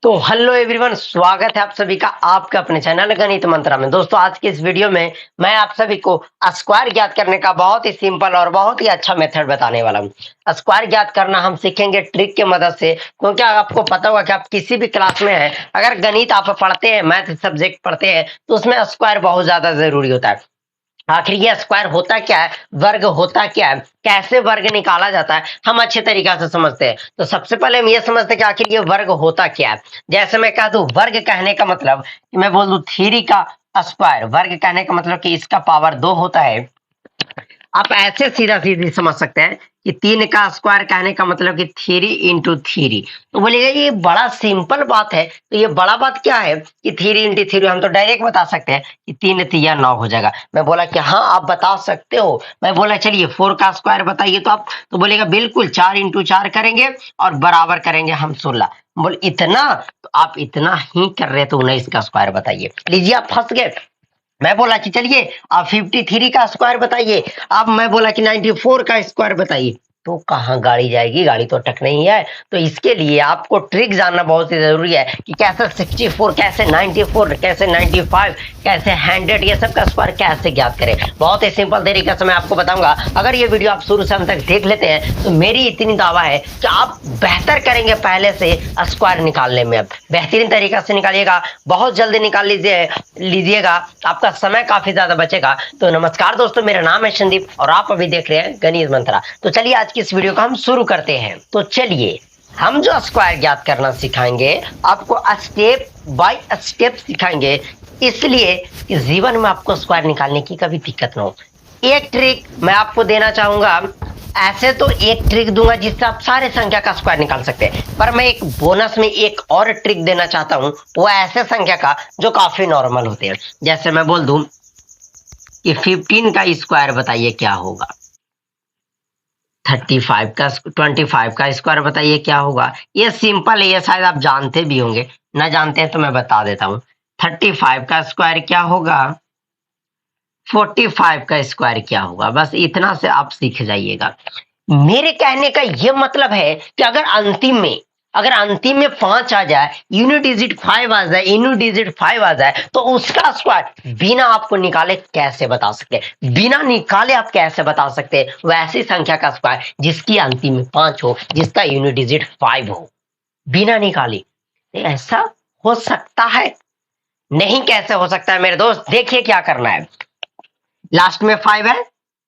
तो hello everyone, स्वागत है आप सभी का आपके अपने चैनल गणित मंत्रा में। दोस्तों, आज की इस वीडियो में मैं आप सभी को स्क्वायर ज्ञात करने का बहुत ही सिंपल और बहुत ही अच्छा मेथड बताने वाला हूं। स्क्वायर ज्ञात करना हम सीखेंगे ट्रिक की मदद से, क्योंकि आपको पता होगा कि आप किसी भी क्लास में हैं, अगर गणित आप पढ़ते हैं, मैथ सब्जेक्ट पढ़ते हैं, तो उसमें स्क्वायर बहुत ज्यादा जरूरी होता है। आखिर ये स्क्वायर होता क्या है, वर्ग होता क्या है, कैसे वर्ग निकाला जाता है, हम अच्छे तरीका से समझते हैं। तो सबसे पहले हम ये समझते हैं कि आखिर ये वर्ग होता क्या है। जैसे मैं कह दूं वर्ग कहने का मतलब कि मैं बोल दूं थ्री का स्क्वायर, वर्ग कहने का मतलब कि इसका पावर 2 होता है। आप ऐसे सीधा सीधी समझ सकते हैं कि 3 का स्क्वायर कहने का मतलब कि 3 इंटू 3। तो बोलिएगा ये बड़ा सिंपल बात है। तो ये बड़ा बात क्या है कि 3 इंटू 3 हम तो डायरेक्ट बता सकते हैं कि 3 3 9 हो जाएगा। मैं बोला कि हाँ आप बता सकते हो। मैं बोला चलिए 4 का स्क्वायर बताइए, तो आप तो बोलेगा बिल्कुल 4 इंटू 4 करेंगे और बराबर करेंगे हम 16। बोले इतना, तो आप इतना ही कर रहे तो 19 का स्क्वायर बताइए। लीजिए आप फंस गए। मैं बोला कि चलिए आप 53 का स्क्वायर बताइए, अब मैं बोला कि 94 का स्क्वायर बताइए, तो कहाँ गाड़ी जाएगी, गाड़ी तो अटकना ही है। तो इसके लिए आपको ट्रिक जानना बहुत ही जरूरी है कि कैसे 64, कैसे 94, कैसे 95, कैसे 100, ये सब का स्क्वायर कैसे ज्ञात करें। बहुत ही सिंपल तरीके से मैं आपको बताऊंगा। अगर ये वीडियो आप शुरू से अंत तक देख लेते हैं तो मेरी इतनी दावा है कि आप बेहतर करेंगे पहले से स्क्वायर निकालने में। अब बेहतरीन तरीका से निकालिएगा, बहुत जल्दी निकाल लीजिएगा, आपका समय काफी ज्यादा बचेगा। तो नमस्कार दोस्तों, मेरा नाम है संदीप और आप अभी देख रहे हैं गणित मंत्रा। तो चलिए आज की इस वीडियो को हम शुरू करते हैं। तो चलिए हम जो स्क्वायर ज्ञात करना सिखाएंगे, आपको स्टेप बाय स्टेप सिखाएंगे, इसलिए कि जीवन में आपको स्क्वायर निकालने की कभी दिक्कत ना हो। एक ट्रिक मैं आपको देना चाहूंगा। ऐसे तो एक ट्रिक दूंगा जिससे आप सारे संख्या का स्क्वायर निकाल सकते हैं, पर मैं एक बोनस में एक और ट्रिक देना चाहता हूं, वो ऐसे संख्या का जो काफी नॉर्मल होते हैं। जैसे मैं बोल दूं कि 15 का स्क्वायर बताइए क्या होगा, 25 का स्क्वायर बताइए क्या होगा। ये सिंपल है, ये शायद आप जानते भी होंगे, ना जानते हैं तो मैं बता देता हूं। 35 का स्क्वायर क्या होगा, 45 का स्क्वायर क्या होगा। बस इतना से आप सीख जाइएगा। मेरे कहने का यह मतलब है कि अगर अंतिम में 5 आ जाए, यूनिट डिजिट 5 आ जाए, यूनिट डिजिट 5 आ जाए, तो उसका स्क्वायर बिना आपको निकाले कैसे बता सकते हैं, बिना निकाले आप कैसे बता सकते हैं वैसी संख्या का स्क्वायर जिसकी अंतिम में 5 हो, जिसका यूनिट डिजिट 5 हो, बिना निकाले। ऐसा हो सकता है? नहीं। कैसे हो सकता है मेरे दोस्त? देखिए क्या करना है। लास्ट में 5 है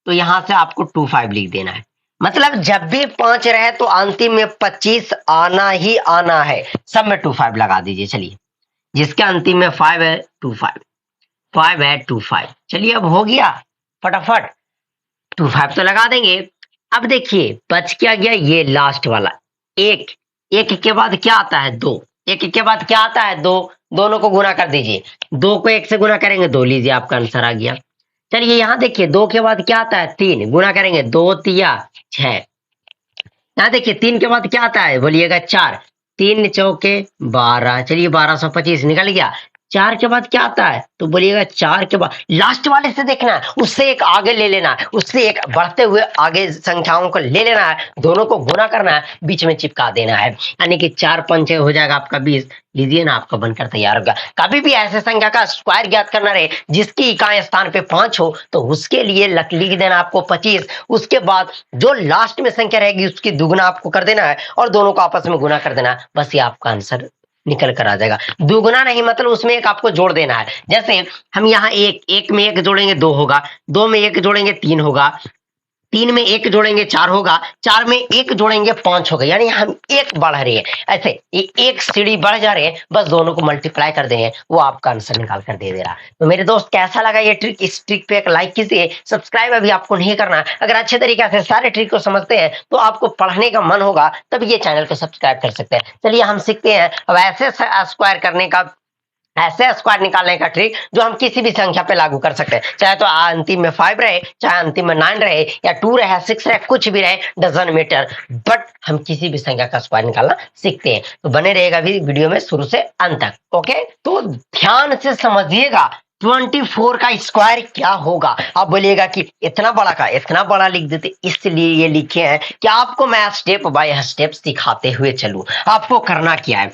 तो यहां से आपको 25 लिख देना है। मतलब जब भी 5 रहे तो अंतिम में 25 आना ही आना है। सब में 25 लगा दीजिए। चलिए जिसके अंतिम में 5 है 25, 5 है 25। चलिए अब हो गया, फटाफट 25 तो लगा देंगे। अब देखिए बच क्या गया, ये लास्ट वाला एक। एक के बाद क्या आता है, 2। एक के बाद क्या आता है, 2। दोनों को गुना कर दीजिए, 2 को 1 से गुना करेंगे 2, लीजिए आपका आंसर आ गया। चलिए यहाँ देखिए 2 के बाद क्या आता है, 3। गुना करेंगे 2 तिया 6। यहाँ देखिए 3 के बाद क्या आता है, बोलिएगा 4। 3 चौके 12। चलिए 1225 निकल गया। 4 के बाद क्या आता है, तो बोलिएगा 4 के बाद लास्ट वाले से देखना है, उससे एक आगे ले लेना है, उससे एक बढ़ते हुए आगे संख्याओं को ले लेना है, दोनों को गुना करना है, बीच में चिपका देना है, यानी कि 4 पंचे हो जाएगा आपका 20। लीजिए ना, आपका बनकर तैयार होगा। कभी भी ऐसे संख्या का स्क्वायर ज्ञात करना रहे जिसकी इकाई स्थान पे 5 हो, तो उसके लिए लिख देना आपको 25। उसके बाद जो लास्ट में संख्या रहेगी उसकी दुगुना आपको कर देना है और दोनों को आपस में गुना कर देना है। बस ये आपका आंसर निकल कर आ जाएगा। दुगुना नहीं, मतलब उसमें एक आपको जोड़ देना है। जैसे हम यहाँ एक में 1 जोड़ेंगे 2 होगा, 2 में 1 जोड़ेंगे 3 होगा, 3 में 1 जोड़ेंगे 4 होगा, 4 में 1 जोड़ेंगे 5 होगा। यानी हम एक बढ़ रहे हैं, ऐसे एक सीढ़ी बढ़ जा रहे हैं, बस दोनों को मल्टीप्लाई कर देंगे, वो आपका आंसर निकाल कर दे रहा। तो मेरे दोस्त कैसा लगा ये ट्रिक? इस ट्रिक पे एक लाइक कीजिए, सब्सक्राइब अभी आपको नहीं करना। अगर अच्छे तरीके से सारे ट्रिक को समझते हैं तो आपको पढ़ने का मन होगा, तब ये चैनल को सब्सक्राइब कर सकते हैं। चलिए हम सीखते हैं अब ऐसे स्क्वायर करने का, ऐसे स्क्वायर निकालने का ट्रिक जो हम किसी भी संख्या पे लागू कर सकते हैं, चाहे तो अंतिम में 5 रहे, चाहे अंतिम में 9 रहे, या 2 रहे, 6 रहे, कुछ भी रहे, डजंट मैटर, बट हम किसी भी संख्या का स्क्वायर निकालना सीखते हैं। तो बने रहेगा भी वीडियो में शुरू से अंत तक। ओके, तो ध्यान से समझिएगा 24 का स्क्वायर क्या होगा। आप बोलिएगा कि इतना बड़ा का इतना बड़ा लिख देते, इसलिए ये लिखे हैं कि आपको मैं स्टेप बाय स्टेप सिखाते हुए चलूं। आपको करना क्या है,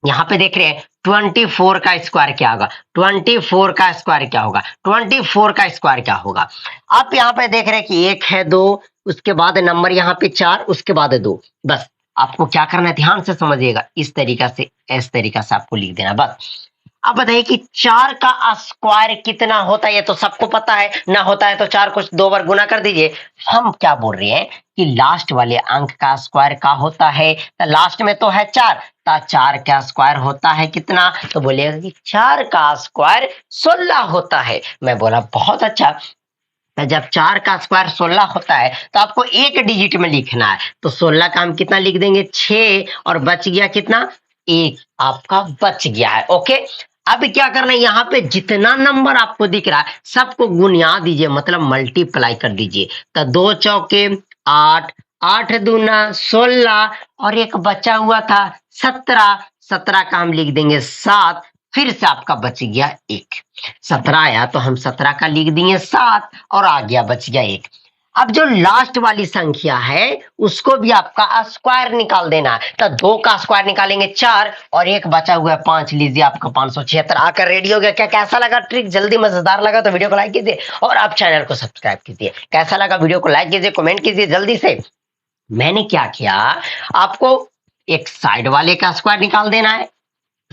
यहाँ पे देख रहे हैं 24 का स्क्वायर क्या होगा, 24 का स्क्वायर क्या होगा, 24 का स्क्वायर क्या होगा। आप यहाँ पे देख रहे हैं कि 1 है, 2, उसके बाद नंबर यहाँ पे 4, उसके बाद 2। बस आपको क्या करना है, ध्यान से समझिएगा, इस तरीका से, इस तरीका से आपको लिख देना बस। अब बताइए कि 4 का स्क्वायर कितना होता है, ये तो सबको पता है, ना होता है तो 4 को 2 बार गुना कर दीजिए। हम क्या बोल रहे हैं कि लास्ट वाले अंक का स्क्वायर का होता है, तो लास्ट में तो है 4, तो 4 का स्क्वायर होता है कितना, तो बोलिएगा कि 4 का स्क्वायर 16 होता है। मैं बोला बहुत अच्छा। तो जब 4 का स्क्वायर 16 होता है तो आपको एक डिजिट में लिखना है, तो 16 का हम कितना लिख देंगे, 6, और बच गया कितना, 1 आपका बच गया है। ओके, अब क्या करना है, यहाँ पे जितना नंबर आपको दिख रहा है सबको गुनिया दीजिए, मतलब मल्टीप्लाई कर दीजिए। तो 2 चौके 8, 8 दूना 16, और एक बचा हुआ था 17, 17 का हम लिख देंगे 7, फिर से आपका बच गया 1। 17 आया तो हम 17 का लिख दिए 7, और आ गया बच गया 1। अब जो लास्ट वाली संख्या है उसको भी आपका स्क्वायर निकाल देना है, तो 2 का स्क्वायर निकालेंगे 4, और एक बचा हुआ है 5, लीजिए आपका 576 आकर रेडी हो गया। क्या कैसा लगा ट्रिक, जल्दी मजेदार लगा तो वीडियो को लाइक कीजिए और आप चैनल को सब्सक्राइब कीजिए। कैसा लगा वीडियो को लाइक कीजिए, कमेंट कीजिए जल्दी से। मैंने क्या किया, आपको एक साइड वाले का स्क्वायर निकाल देना है,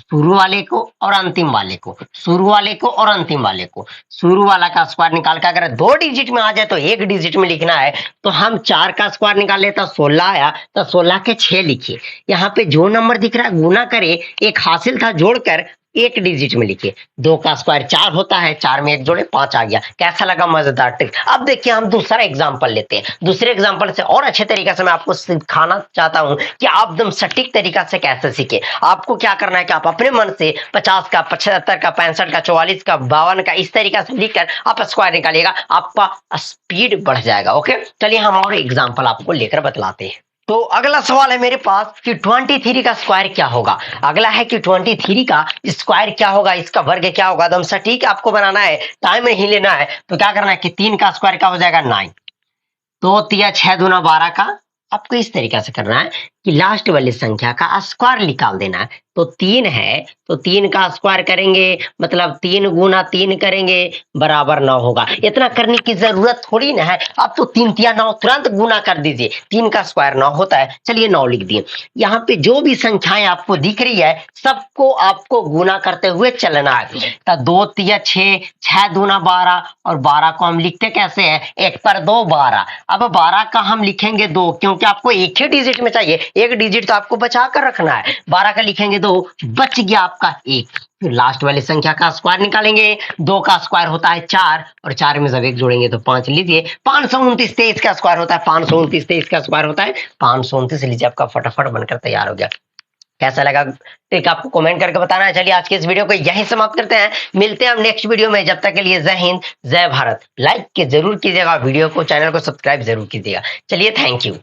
शुरू वाले को और अंतिम वाले को, शुरू वाले को और अंतिम वाले को। शुरू वाला का स्क्वायर निकाल के अगर 2 डिजिट में आ जाए तो 1 डिजिट में लिखना है, तो हम 4 का स्क्वायर निकाल लेता, 16 आया तो 16 के 6 लिखिए। यहाँ पे जो नंबर दिख रहा है गुना करे, एक हासिल था जोड़कर 1 डिजिट में लिखिए। 2 का स्क्वायर 4 होता है, 4 में 1 जोड़े 5 आ गया। कैसा लगा मजेदार ट्रिक। अब देखिए हम दूसरा एग्जांपल लेते हैं, दूसरे एग्जांपल से और अच्छे तरीके से मैं आपको सिखाना चाहता हूं कि आप एकदम सटीक तरीका से कैसे सीखे। आपको क्या करना है कि आप अपने मन से 50 का, 75 का, 65 का, 44 का, 52 का, इस तरीका से लिखकर आप स्क्वायर निकालिएगा, आपका स्पीड बढ़ जाएगा। ओके, चलिए हम और एग्जाम्पल आपको लेकर बतलाते हैं। तो अगला सवाल है मेरे पास कि 23 का स्क्वायर क्या होगा। अगला है कि 23 का स्क्वायर क्या होगा, इसका वर्ग क्या होगा। एकदम सटीक आपको बनाना है, टाइम नहीं लेना है। तो क्या करना है कि 3 का स्क्वायर क्या हो जाएगा, 9। 2 तिया 6 दूना 12 का, आपको इस तरीका से करना है कि लास्ट वाली संख्या का स्क्वायर निकाल देना है। तो 3 है तो 3 का स्क्वायर करेंगे, मतलब 3 गुना 3 करेंगे बराबर 9 होगा। इतना करने की जरूरत थोड़ी ना है, अब तो 3 तिया 9 तुरंत गुना कर दीजिए। 3 का स्क्वायर 9 होता है, चलिए 9 लिख दिए। यहाँ पे जो भी संख्याएं आपको दिख रही है सबको आपको गुना करते हुए चलना है। तो 2 तिया 6, 6 दूना 12, और 12 को हम लिखते कैसे हैं, 1 पर 2 12। अब 12 का हम लिखेंगे 2, क्योंकि आपको एक ही डिजिट में चाहिए, एक डिजिट तो आपको बचा कर रखना है। 12 का लिखेंगे 2, बच गया आपका 1। फिर लास्ट वाली संख्या का स्क्वायर निकालेंगे। 2 का स्क्वायर होता है 4, और 4 में जब 1 जोड़ेंगे तो 5 लीजिए। 529 23 का स्क्वायर होता है, 529 23 का स्क्वायर होता है 529 लीजिए। आपका फटाफट बनकर तैयार हो गया। कैसा लगा ट्रिक आपको कमेंट करके बताना है। चलिए आज के इस वीडियो को यहीं समाप्त करते हैं, मिलते हैं हम नेक्स्ट वीडियो में। जब तक के लिए जय हिंद जय भारत। लाइक के जरूर कीजिएगा वीडियो को, चैनल को सब्सक्राइब जरूर कीजिएगा। चलिए थैंक यू।